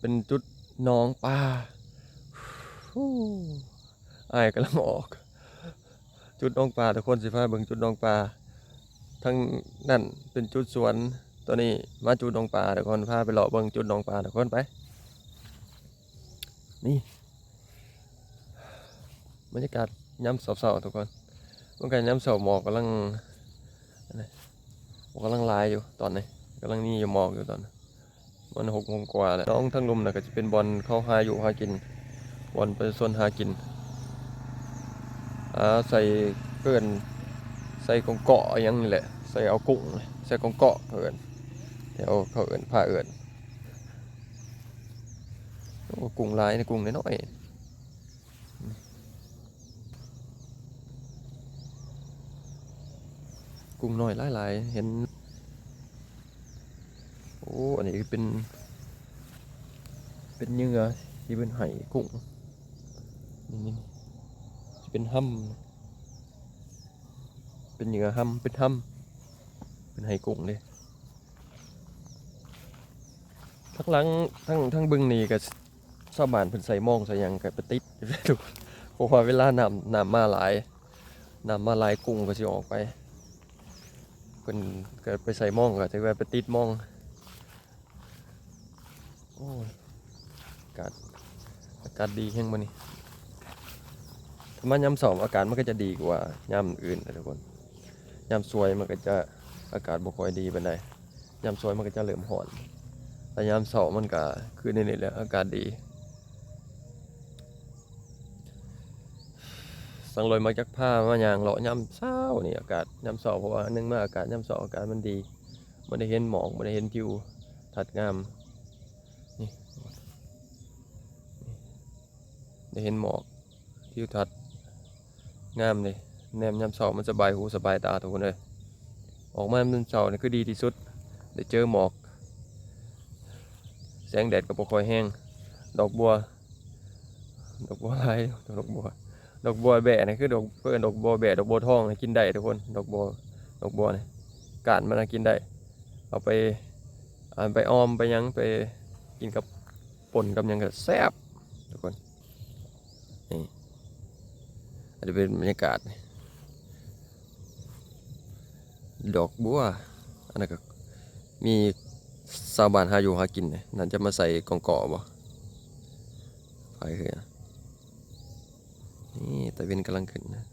เป็นจุดหนองปลาอ้ายกำลังออกจุดหนองปลาทุกคนสิพาเบิ่งจุดหนองปลาทั้งนั่นเป็นจุดสวนตัวนี้มาจุดหนองปลาทุกคนพาไปเลาะเบิ่งจุดหนองปลาทุกคนไปนี่บรรยากาศย้ำเสาๆทุกคนบรรยากาศย้ำเสาหมอกกำลังลายอยู่ตอนนี้กำลังนี่อยู่หมอกอยู่ตอนมัน6 โมงกว่าแล้วน้องทั้งลุมน่ะก็จะเป็นบอลเข้าหาอยู่หากินบอลไปส่วนหากินใส่เกินใส่กองเกาะยังนี่แหละใส่เอากุ้งใส่กองเกาะเกินเดี๋ยวเขาเอินผ้าเอินกุ้งลายในกุ้งน้อยกุ้งน้อยหลายๆเห็นโอ้อันนี้เป็นเหยื่อที่เป็นไห่กุ้งนี่จะเป็นห้ำเป็นเหยื่อห้ำเป็นห้ำเป็นไห่กุ้งเลยทั้งหลังทั้งบึงนี่กับชาวบ้านเพิ่นใส่มองใส่ยังกับปติดทุกเพราะว่าเวลาน้ำมาหลายกุ้งก็สิออกไปเพิ่นก็ไปใส่มองก็จะไปติดมองโอ้ยอากาศดีแห้งบ่นี่ถ้ามายามเสาร์อากาศมันก็จะดีกว่ายามอื่นนะทุกคนยามสวยมันก็จะอากาศบ่ค่อยดีปานใดยามสวยมันก็จะเริ่มร้อนแต่ยามเสาร์มันก็คือนี่แหละอากาศดีสังลอยมาจากผ้ามายางเลาะยามเช้านี่อากาศยามเสาร์เพราะว่านึงมาอากาศยามเสาร์อากาศมันดีมันได้เห็นหมอกมันได้เห็นทิวทัดงามนี่ได้เห็นหมอกทิวทัดงามเลยแนมยามเสาร์มันสบายหูสบายตาทุกคนเลยออกมาเป็นเสาร์นี่คือดีที่สุดได้เจอหมอกแสงแดดก็บ่ค่อยแห้งดอกบัวอะไรดอกบัวแบะนี่คือดอกบัวแบะดอกบัวทองกินได้ทุกคนดอกบัวนี่กาดมันกินได้เอาไปออมไปยังไปกินกับป่นกับยังก็แซ่บทุกคนนี่อาจจะเป็นบรรยากาศดอกบัวอันนั้นก็มีชาวบ้านหาอยู่หากินนั่นจะมาใส่กองเกาะบ่ไปคือนี่ตะเวนกำลังขึ้นนะ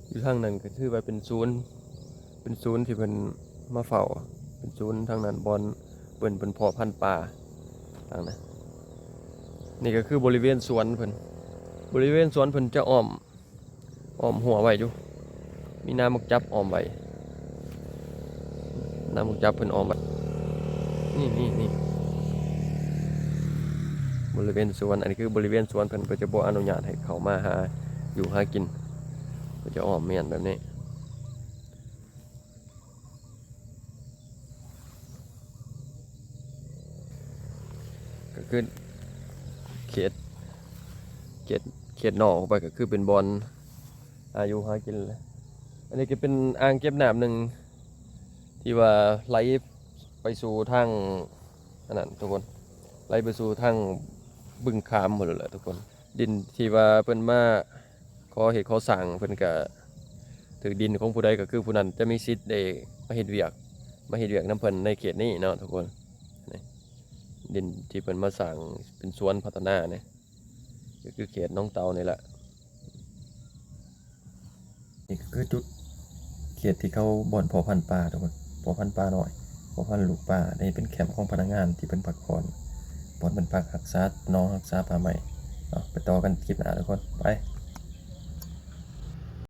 อยู่ทางนั้นก็ถือว่าเป็นศูนย์ที่เป็นมาเฝ้าเป็นศูนย์ทางนั้นบอลเป็นเพาะพันธุ์ปลาทางนั้นนี่ก็คือบริเวณสวนเพิ่นจะอ้อมหัวไว้อยู่มีน้ำมักจับอ้อมไว้น้ำมักจับเพิ่นอ้อมไว้นี่บริเวณสวนอันนี้คือบริเวณสวนเพิ่นจะบ่อนุญาตให้เขามาหาอยู่หากินเพิ่นจะอ้อมเมียนแบบนี้ก็คือเขตนอกออกไปก็คือเป็นบอลอายุหากินเลยอันนี้ก็เป็นอ่างเก็บน้ำหนึ่งที่ว่าไหลไปสู่ทางนั้นทุกคนไหลไปสู่ทางบึงขามหมดเลยแหละทุกคนดินที่ว่าเพิ่นมาขอเหตุขอสั่งเพิ่นก็ถือดินของผู้ใดก็คือผู้นั้นจะมีสิทธิ์ได้มาเฮ็ดเวียกน้ำเพิ่นในเขตนี้เนาะทุกคนดินที่เพิ่นมาสั่งเป็นสวนพัฒนาเนี่ยก็คือเขตน้องเตานี่แหละนี่คือจุดเขตที่เขาบ่อนเพาะพันธุ์ปลาทุกคนเพาะพันธุ์ปลาหน่อยเพาะพันธุ์ลูกปลาในเป็นแคมป์ของพนักงานที่เป็นพักผ่อนบ่อนเป็นพักรักษาน้องรักษาปลาใหม่ไปต่อกันคลิปหน้าทุกคนไป